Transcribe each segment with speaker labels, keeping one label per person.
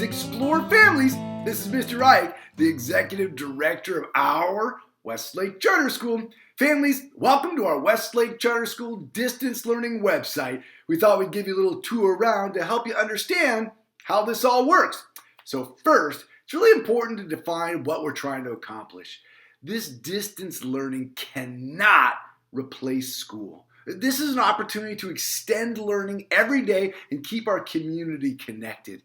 Speaker 1: Explore Families. This is Mr. Ike, the Executive Director of our Westlake Charter School. Families, welcome to our Westlake Charter School distance learning website. We thought we'd give you a little tour around to help you understand how this all works. So first, it's really important to define what we're trying to accomplish. This distance learning cannot replace school. This is an opportunity to extend learning every day and keep our community connected.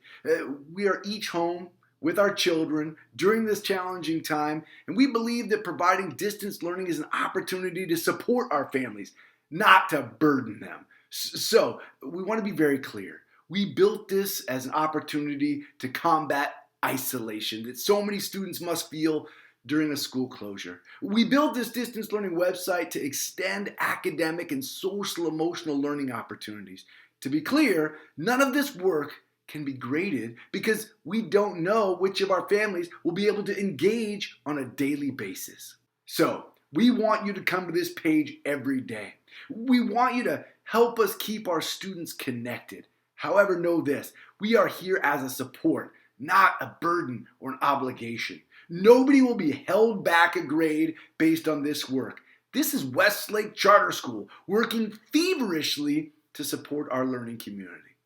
Speaker 1: We are each home with our children during this challenging time, and we believe that providing distance learning is an opportunity to support our families, not to burden them. So we want to be very clear. We built this as an opportunity to combat isolation that so many students must feel during a school closure. We built this distance learning website to extend academic and social emotional learning opportunities. To be clear, none of this work can be graded because we don't know which of our families will be able to engage on a daily basis. So, we want you to come to this page every day. We want you to help us keep our students connected. However, know this, we are here as a support, not a burden or an obligation. Nobody will be held back a grade based on this work. This is Westlake Charter School working feverishly to support our learning community.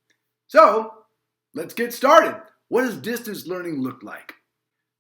Speaker 1: So, let's get started. What does distance learning look like?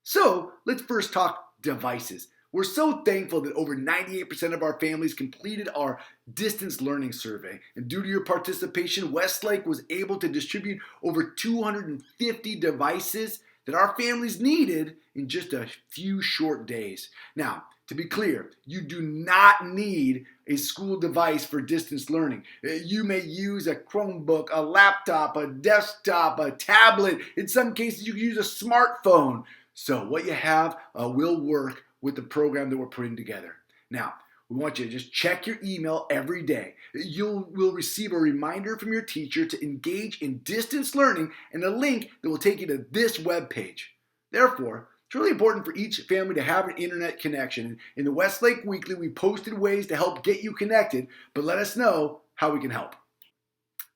Speaker 1: So, let's first talk devices. We're so thankful that over 98% of our families completed our distance learning survey. And due to your participation, Westlake was able to distribute over 250 devices that our families needed in just a few short days. Now, to be clear, you do not need a school device for distance learning. You may use a Chromebook, a laptop, a desktop, a tablet. In some cases, you can use a smartphone. So what you have will work with the program that we're putting together. Now, we want you to just check your email every day. You will receive a reminder from your teacher to engage in distance learning and a link that will take you to this web page. Therefore, it's really important for each family to have an internet connection. In the Westlake Weekly, we posted ways to help get you connected, but let us know how we can help.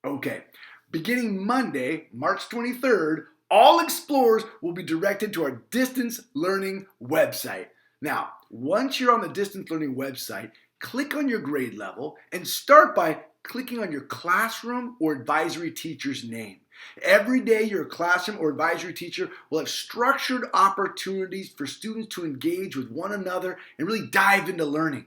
Speaker 1: Okay, beginning Monday, March 23rd, all explorers will be directed to our distance learning website. Now, once you're on the distance learning website, click on your grade level and start by clicking on your classroom or advisory teacher's name. Every day, your classroom or advisory teacher will have structured opportunities for students to engage with one another and really dive into learning.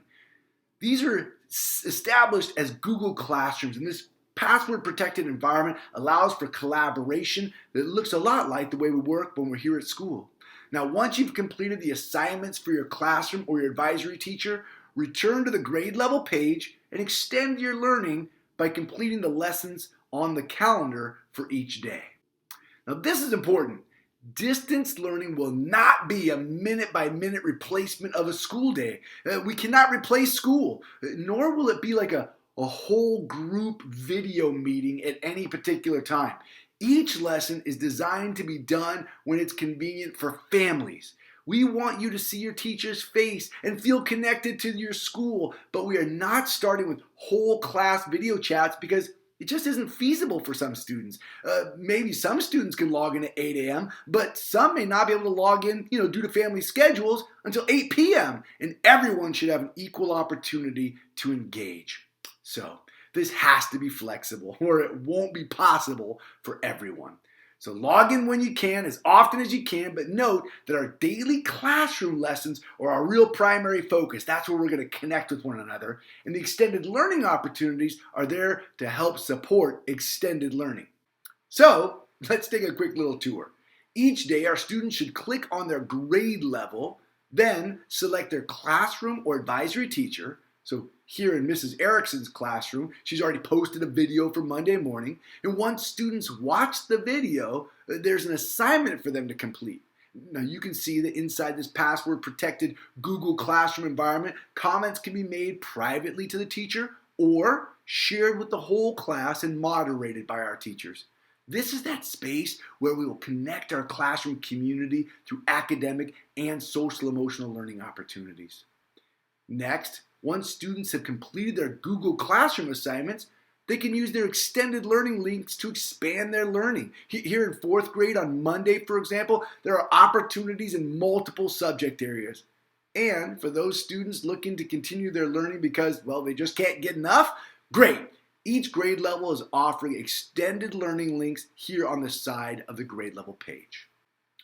Speaker 1: These are established as Google Classrooms, and this password-protected environment allows for collaboration that looks a lot like the way we work when we're here at school. Now, once you've completed the assignments for your classroom or your advisory teacher, return to the grade level page and extend your learning by completing the lessons on the calendar for each day. Now, this is important. Distance learning will not be a minute-by-minute replacement of a school day. We cannot replace school, nor will it be like a whole group video meeting at any particular time. Each lesson is designed to be done when it's convenient for families. We want you to see your teacher's face and feel connected to your school, but we are not starting with whole class video chats because it just isn't feasible for some students. Maybe some students can log in at 8 a.m., but some may not be able to log in, due to family schedules until 8 p.m., and everyone should have an equal opportunity to engage. So, this has to be flexible or it won't be possible for everyone. So log in when you can, as often as you can, but note that our daily classroom lessons are our real primary focus. That's where we're going to connect with one another. And the extended learning opportunities are there to help support extended learning. So let's take a quick little tour. Each day, our students should click on their grade level, then select their classroom or advisory teacher. So here in Mrs. Erickson's classroom, she's already posted a video for Monday morning. And once students watch the video, there's an assignment for them to complete. Now you can see that inside this password-protected Google Classroom environment, comments can be made privately to the teacher or shared with the whole class and moderated by our teachers. This is that space where we will connect our classroom community through academic and social emotional learning opportunities. Next, once students have completed their Google Classroom assignments, They can use their extended learning links to expand their learning. Here in fourth grade on Monday, for example, there are opportunities in multiple subject areas. And for those students looking to continue their learning because, well, they just can't get enough, great. Each grade level is offering extended learning links here on the side of the grade level page.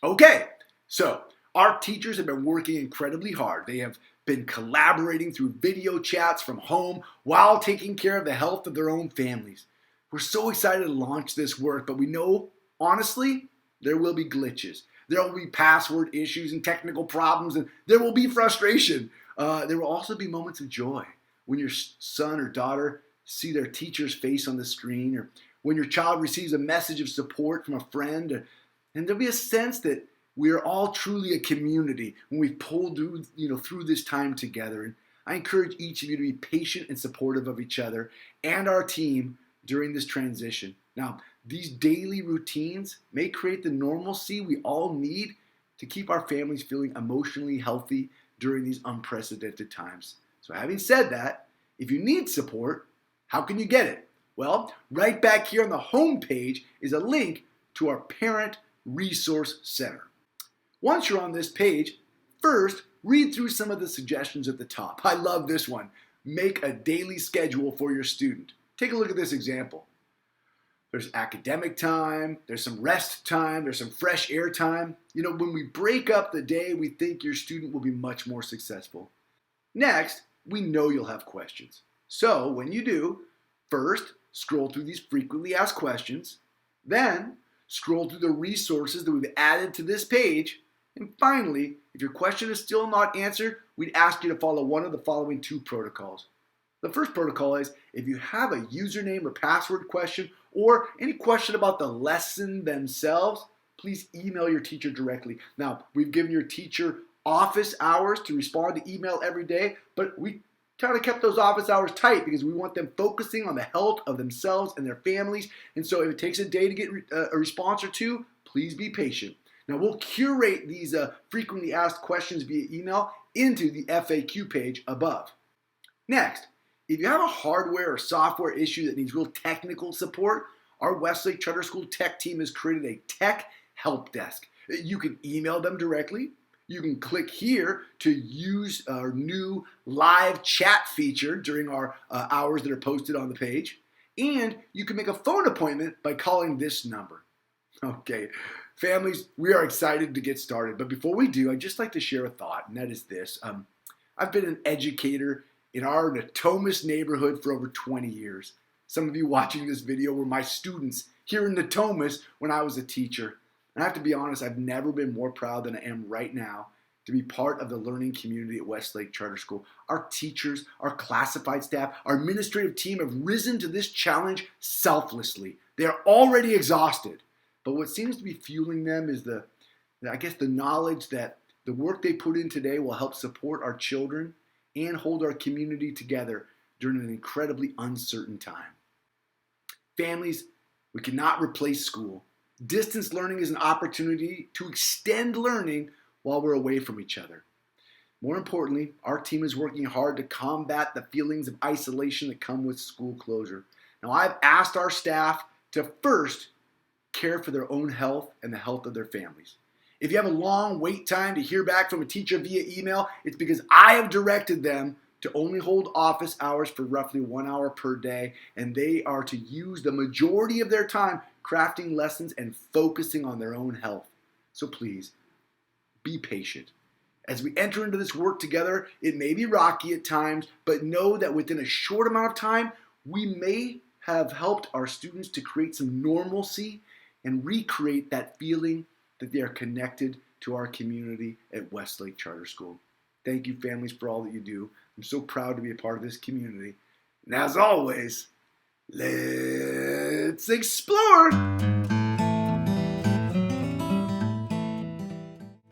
Speaker 1: Okay, so our teachers have been working incredibly hard. They have been collaborating through video chats from home while taking care of the health of their own families. We're so excited to launch this work, but we know, honestly, there will be glitches. There will be password issues and technical problems, and there will be frustration. There will also be moments of joy when your son or daughter see their teacher's face on the screen, or when your child receives a message of support from a friend, and there'll be a sense that we are all truly a community when we pull through this time together. And I encourage each of you to be patient and supportive of each other and our team during this transition. Now, these daily routines may create the normalcy we all need to keep our families feeling emotionally healthy during these unprecedented times. So having said that, if you need support, how can you get it? Well, right back here on the home page is a link to our Parent Resource Center. Once you're on this page, first, read through some of the suggestions at the top. I love this one. Make a daily schedule for your student. Take a look at this example. There's academic time, there's some rest time, there's some fresh air time. When we break up the day, we think your student will be much more successful. Next, we know you'll have questions. So when you do, first, scroll through these frequently asked questions. Then, scroll through the resources that we've added to this page. And finally, if your question is still not answered, we'd ask you to follow one of the following two protocols. The first protocol is if you have a username or password question or any question about the lesson themselves, please email your teacher directly. Now, we've given your teacher office hours to respond to email every day, but we kind of kept those office hours tight because we want them focusing on the health of themselves and their families. And so if it takes a day to get a response or two, please be patient. Now, we'll curate these frequently asked questions via email into the FAQ page above. Next, if you have a hardware or software issue that needs real technical support, our Westlake Charter School tech team has created a tech help desk. You can email them directly. You can click here to use our new live chat feature during our hours that are posted on the page. And you can make a phone appointment by calling this number. Okay, families, we are excited to get started. But before we do, I'd just like to share a thought, and that is this. I've been an educator in our Natomas neighborhood for over 20 years. Some of you watching this video were my students here in Natomas when I was a teacher. And I have to be honest, I've never been more proud than I am right now to be part of the learning community at Westlake Charter School. Our teachers, our classified staff, our administrative team have risen to this challenge selflessly. They are already exhausted. But what seems to be fueling them is the knowledge that the work they put in today will help support our children and hold our community together during an incredibly uncertain time. Families, we cannot replace school. Distance learning is an opportunity to extend learning while we're away from each other. More importantly, our team is working hard to combat the feelings of isolation that come with school closure. Now, I've asked our staff to first care for their own health and the health of their families. If you have a long wait time to hear back from a teacher via email, it's because I have directed them to only hold office hours for roughly 1 hour per day, and they are to use the majority of their time crafting lessons and focusing on their own health. So please, be patient. As we enter into this work together, it may be rocky at times, but know that within a short amount of time, we may have helped our students to create some normalcy and recreate that feeling that they are connected to our community at Westlake Charter School. Thank you, families, for all that you do. I'm so proud to be a part of this community. And as always, let's explore!